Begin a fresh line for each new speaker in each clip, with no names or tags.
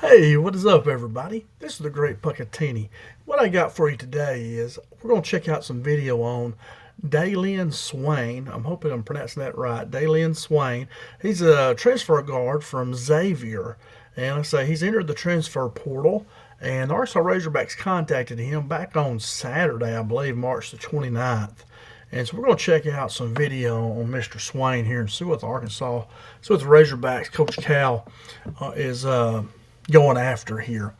Hey, what is up, everybody? This is the Great Puckettini. What I got for you today is we're going to check out some video on Dailyn Swain. I'm hoping I'm pronouncing that right. Dailyn Swain. He's a transfer guard from Xavier. And I say he's entered the transfer portal. And the Arkansas Razorbacks contacted him back on Saturday, I believe, March the 29th. And so we're going to check out some video on Mr. Swain here and see what the Razorbacks, Coach Cal, is going after here.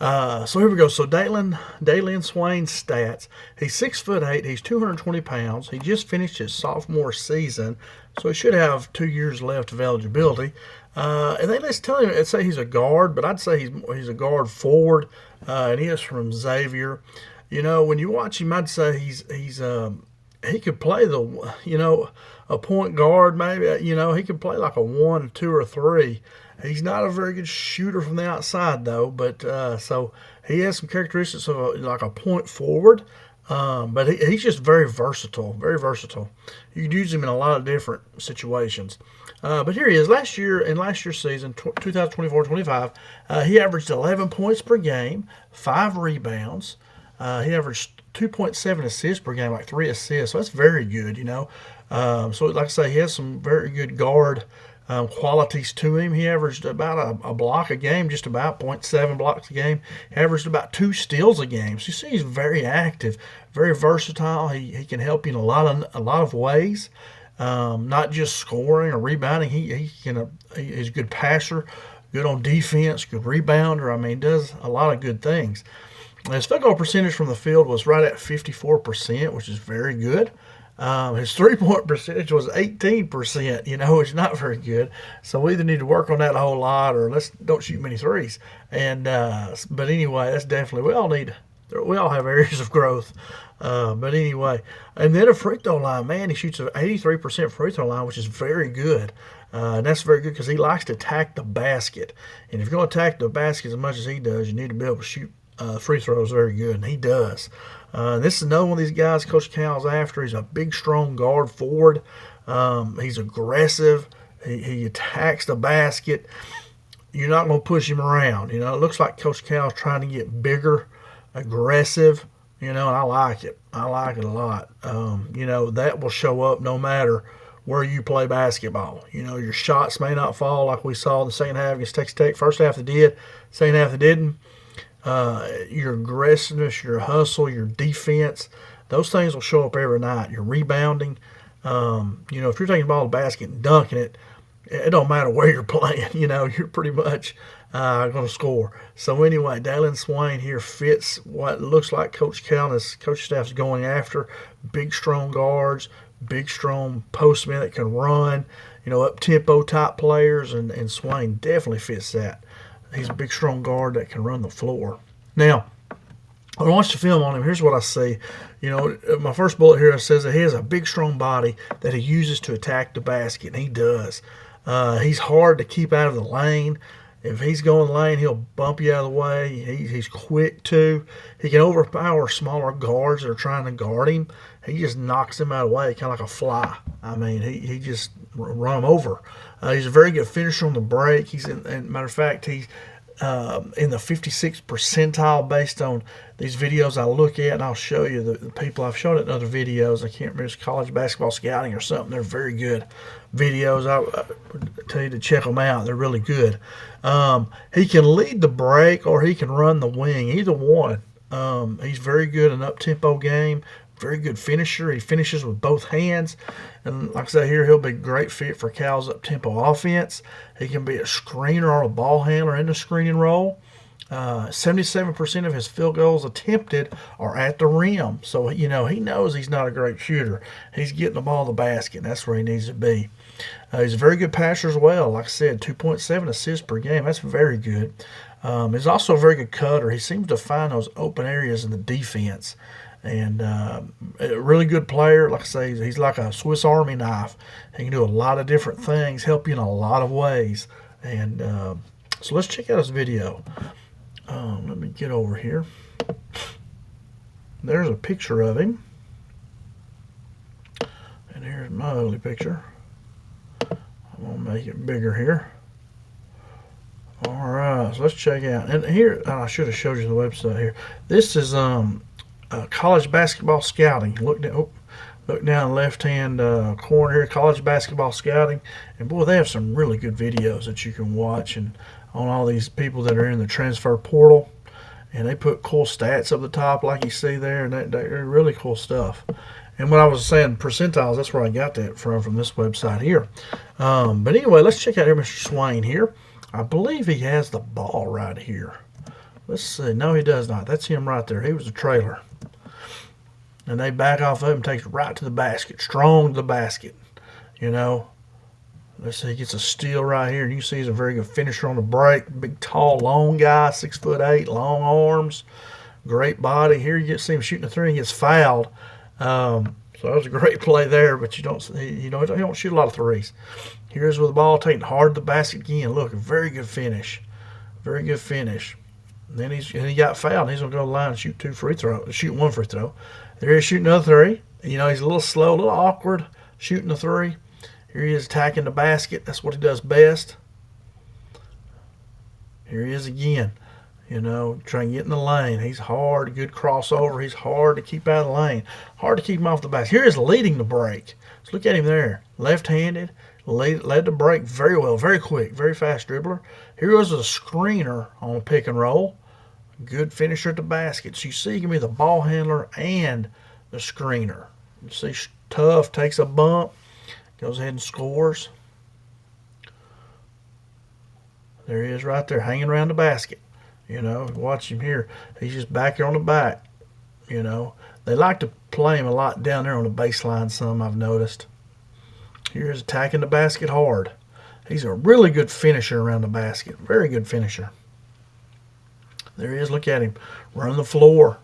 So here we go. So Dailyn Swain's stats. He's 6'8". He's 220 pounds. He just finished his sophomore season, so he should have 2 years left of eligibility. And let's tell him, let's say he's a guard, but I'd say he's a guard forward, and he is from Xavier. You know, when you watch him, I'd say he could play a point guard, maybe. He could play like a 1, 2, or 3. He's not a very good shooter from the outside, though, but so he has some characteristics of like a point forward, but he's just very versatile, very versatile. You can use him in a lot of different situations. But here he is. Last year's season, 2024-25, he averaged 11 points per game, 5 rebounds. He averaged 2.7 assists per game, like 3 assists. So that's very good, So like I say, he has some very good guard qualities to him. He averaged about a block a game, just about 0.7 blocks a game. He averaged about 2 steals a game. So you see, he's very active, very versatile. He can help you in a lot of ways, not just scoring or rebounding. He's a good passer, good on defense, good rebounder. I mean, does a lot of good things. His field goal percentage from the field was right at 54%, which is very good. His three-point percentage was 18%, which is not very good. So we either need to work on that a whole lot, or let's don't shoot many threes. And but anyway, that's definitely we all have areas of growth. But anyway, and then a free throw line, man, he shoots an 83% free throw line, which is very good. And that's very good because he likes to attack the basket. And if you're going to attack the basket as much as he does, you need to be able to shoot free throws very good, and he does. This is another one of these guys Coach Cal's after. He's a big, strong guard forward. He's aggressive. He attacks the basket. You're not going to push him around. It looks like Coach Cal's trying to get bigger, aggressive, and I like it. I like it a lot. That will show up no matter where you play basketball. Your shots may not fall like we saw in the second half against Texas Tech. First half they did, second half they didn't. Your aggressiveness, your hustle, your defense, those things will show up every night. Your rebounding, if you're taking the ball to the basket and dunking it, it don't matter where you're playing. You're pretty much going to score. So anyway, Dailyn Swain here fits what looks like Coach Cal and his coach staff is going after. Big, strong guards, big, strong postmen that can run, up-tempo type players, and Swain definitely fits that. He's a big, strong guard that can run the floor. Now, when I watch the film on him, here's what I see. My first bullet here says that he has a big, strong body that he uses to attack the basket, and he does. He's hard to keep out of the lane. If he's going lane, he'll bump you out of the way. He's quick, too. He can overpower smaller guards that are trying to guard him. He just knocks them out of the way, kind of like a fly. I mean, he just run them over. He's a very good finisher on the break. Matter of fact, he's in the 56th percentile based on these videos I look at, and I'll show you the people. I've shown it in other videos. I can't remember, it's college basketball scouting or something. They're very good videos. I tell you to check them out. They're really good. He can lead the break or he can run the wing, either one. He's very good in an up-tempo game. Very good finisher. He finishes with both hands. And like I say here, he'll be a great fit for Cal's up-tempo offense. He can be a screener or a ball handler in the screening role. 77% of his field goals attempted are at the rim. So, he knows he's not a great shooter. He's getting the ball to the basket. That's where he needs to be. He's a very good passer as well. Like I said, 2.7 assists per game. That's very good. He's also a very good cutter. He seems to find those open areas in the defense. And a really good player. Like I say, he's like a Swiss Army knife. He can do a lot of different things, help you in a lot of ways. And so let's check out his video. Let me get over here. There's a picture of him. And here's my ugly picture. I'm going to make it bigger here. All right, so let's check out. And here, I should have showed you the website here. This is college basketball scouting. Look down left hand corner here, college basketball scouting, and boy, they have some really good videos that you can watch and on all these people that are in the transfer portal, and they put cool stats up the top like you see there, and they're really cool stuff. And when I was saying percentiles, that's where I got that from this website here. But anyway, let's check out here Mr. Swain here. I believe he has the ball right here. Let's see. No, he does not. That's him right there. He was the trailer. And they back off of him, takes it right to the basket, strong to the basket. You know, let's see, he gets a steal right here, and you see he's a very good finisher on the break. Big, tall, long guy, 6'8", long arms, great body. Here you see him shooting a three, and he gets fouled. So that was a great play there, but you don't shoot a lot of threes. Here's with the ball taken hard to the basket again. Look, a very good finish, very good finish. And then he got fouled. He's gonna go to the line and shoot shoot one free throw. There he is shooting another three. You know, he's a little slow, a little awkward shooting the three. Here he is attacking the basket. That's what he does best. Here he is again. You know, trying to get in the lane. He's hard, good crossover. He's hard to keep out of the lane. Hard to keep him off the basket. Here he is leading the break. So look at him there. Left-handed. Led the break very well, very quick, very fast dribbler. Here was a screener on a pick and roll. Good finisher at the basket. So you see he can be the ball handler and the screener. You see tough, takes a bump, goes ahead and scores. There he is right there hanging around the basket. You know, watch him here. He's just back here on the back. You know, they like to play him a lot down there on the baseline some, I've noticed. Here's attacking the basket hard. He's a really good finisher around the basket. Very good finisher. There he is. Look at him. Running the floor.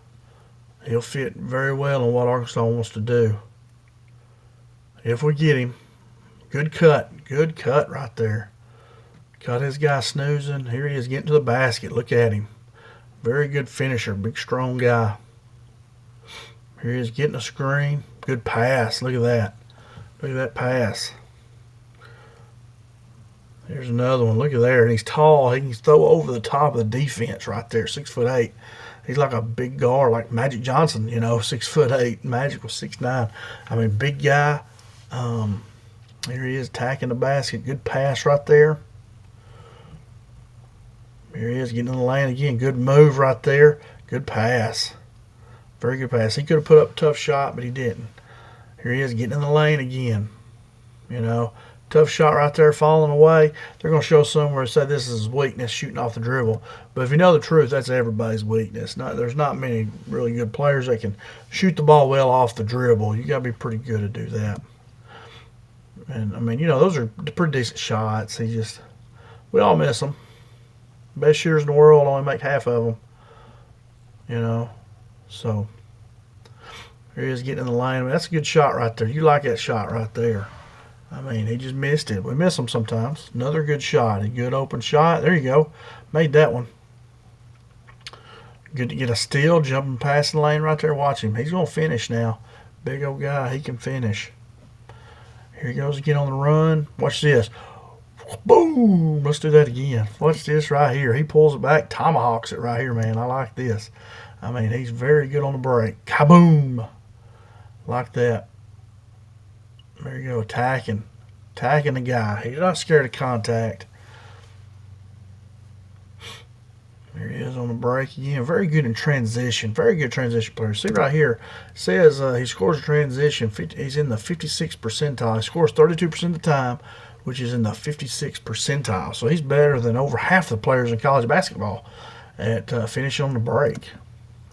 He'll fit very well in what Arkansas wants to do. If we get him. Good cut. Good cut right there. Got his guy snoozing. Here he is getting to the basket. Look at him. Very good finisher. Big, strong guy. Here he is getting a screen. Good pass. Look at that. Look at that pass. There's another one. Look at there. And he's tall. He can throw over the top of the defense right there. 6'8". He's like a big guard, like Magic Johnson, you know, 6'8". Magic was 6'9". I mean, big guy. Here he is attacking the basket. Good pass right there. Here he is getting in the lane again. Good move right there. Good pass. Very good pass. He could have put up a tough shot, but he didn't. Here he is getting in the lane again. You know, tough shot right there, falling away. They're going to show somewhere and say this is his weakness, shooting off the dribble. But if you know the truth, that's everybody's weakness. There's not many really good players that can shoot the ball well off the dribble. You got to be pretty good to do that. And, I mean, you know, those are pretty decent shots. We all miss them. Best shooters in the world only make half of them. You know, so here he is getting in the lane. I mean, that's a good shot right there. You like that shot right there. I mean, he just missed it. We miss them sometimes. Another good shot. A good open shot. There you go. Made that one. Good to get a steal, jumping past the lane right there. Watch him. He's going to finish now. Big old guy. He can finish. Here he goes again on the run. Watch this. Boom. Let's do that again. Watch this right here. He pulls it back. Tomahawks it right here, man. I like this. I mean, he's very good on the break. Kaboom. Like that. There you go. Attacking the guy. He's not scared of contact. There he is on the break again. Very good in transition. Very good transition player. See right here. It says he scores a transition. He's in the 56th percentile. He scores 32% of the time, which is in the 56th percentile. So he's better than over half the players in college basketball at finishing on the break.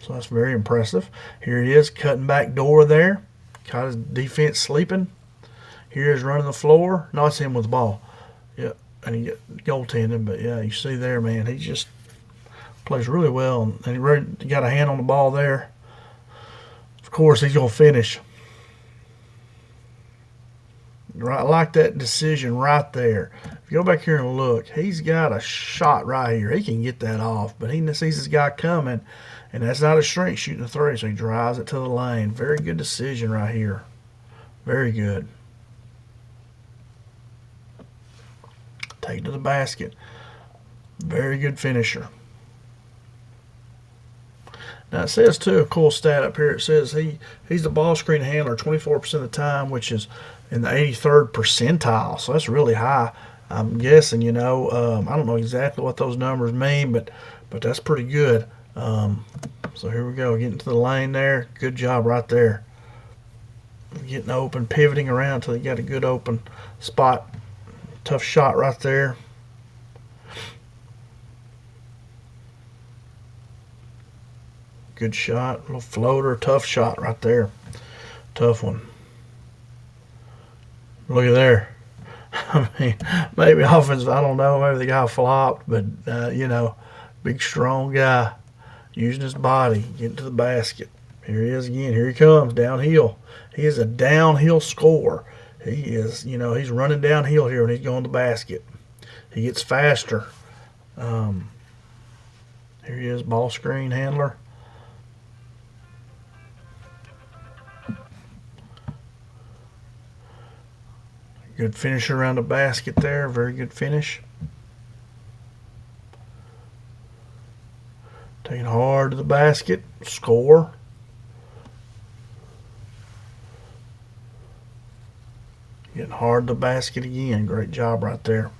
So that's very impressive. Here he is cutting back door there. Caught his defense sleeping. Here is running the floor. No, it's him with the ball. Yeah, and he get goaltending. But yeah, you see there, man, he just plays really well, and he got a hand on the ball there. Of course, he's gonna finish. Right, I like that decision right there. If you go back here and look, he's got a shot right here. He can get that off, but he sees this guy coming, and that's not a strength shooting a three, so he drives it to the lane. Very good decision right here. Very good. Take it to the basket. Very good finisher. Now it says too, a cool stat up here. It says he's the ball screen handler 24% of the time, which is in the 83rd percentile. So that's really high. I'm guessing, I don't know exactly what those numbers mean, but that's pretty good. So here we go, getting to the lane there. Good job right there. Getting open, pivoting around until he got a good open spot. Tough shot right there. Good shot, little floater, tough shot right there. Tough one. Look at there. I mean, maybe offense, I don't know, maybe the guy flopped, but, big, strong guy using his body, getting to the basket. Here he is again. Here he comes, downhill. He is a downhill scorer. He is, he's running downhill here when he's going to the basket. He gets faster. Here he is, ball screen handler. Good finish around the basket there. Very good finish. Taking hard to the basket. Score. Getting hard to the basket again. Great job right there.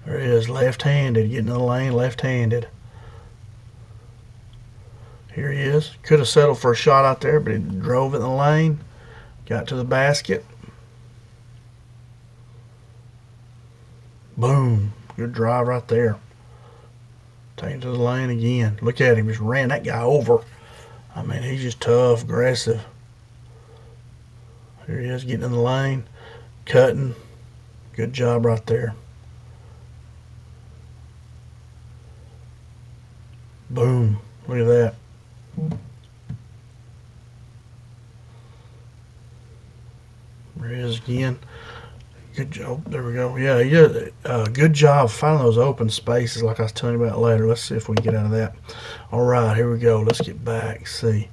There he is, left-handed. Getting in the lane, left-handed. Here he is. Could have settled for a shot out there, but he drove it in the lane. Got to the basket. Boom. Good drive right there. Taking to the lane again. Look at him. Just ran that guy over. I mean, he's just tough, aggressive. Here he is getting in the lane. Cutting. Good job right there. Boom. Look at that. There he is again. Good job. There we go. Yeah, he did a good job finding those open spaces like I was telling you about later. Let's see if we can get out of that. All right, here we go. Let's get back. See.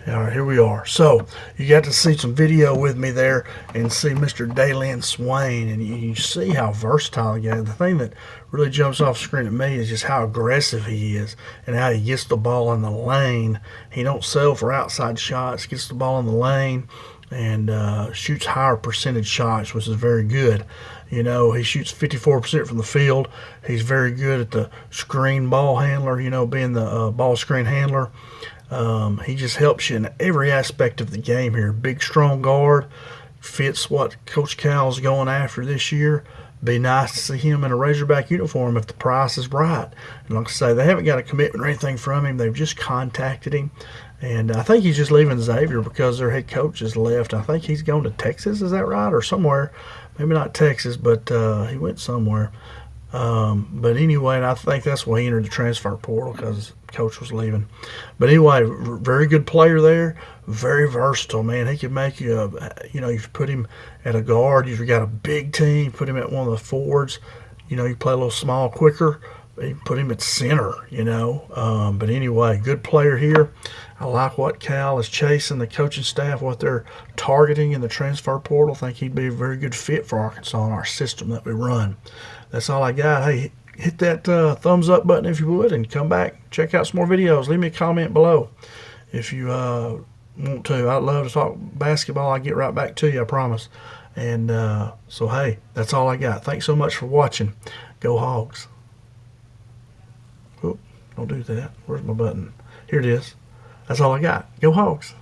All right, here we are. So you got to see some video with me there and see Mr. Dailyn Swain, and you see how versatile he is. The thing that really jumps off screen at me is just how aggressive he is and how he gets the ball in the lane. He don't settle for outside shots, gets the ball in the lane, and shoots higher percentage shots, which is very good. He shoots 54% from the field. He's very good at the screen ball handler, being the ball screen handler. He just helps you in every aspect of the game here. Big, strong guard. Fits what Coach Cal's going after this year. Be nice to see him in a Razorback uniform if the price is right. And like I say, they haven't got a commitment or anything from him. They've just contacted him. And I think he's just leaving Xavier because their head coach has left. I think he's going to Texas, is that right? Or somewhere. Maybe not Texas, but he went somewhere. But anyway, and I think that's why he entered the transfer portal, because coach was leaving. But anyway, very good player there. Very versatile, man. He can make you, you put him at a guard. You've got a big team. Put him at one of the forwards. You play a little small, quicker. You put him at center, But anyway, good player here. I like what Cal is chasing, the coaching staff, what they're targeting in the transfer portal. I think he'd be a very good fit for Arkansas and our system that we run. That's all I got. Hey, hit that thumbs up button if you would, and come back, check out some more videos. Leave me a comment below if you want to. I'd love to talk basketball. I'll get right back to you, I promise. And so, hey, that's all I got. Thanks so much for watching. Go Hogs. Oop, don't do that. Where's my button? Here it is. That's all I got. Go Hogs.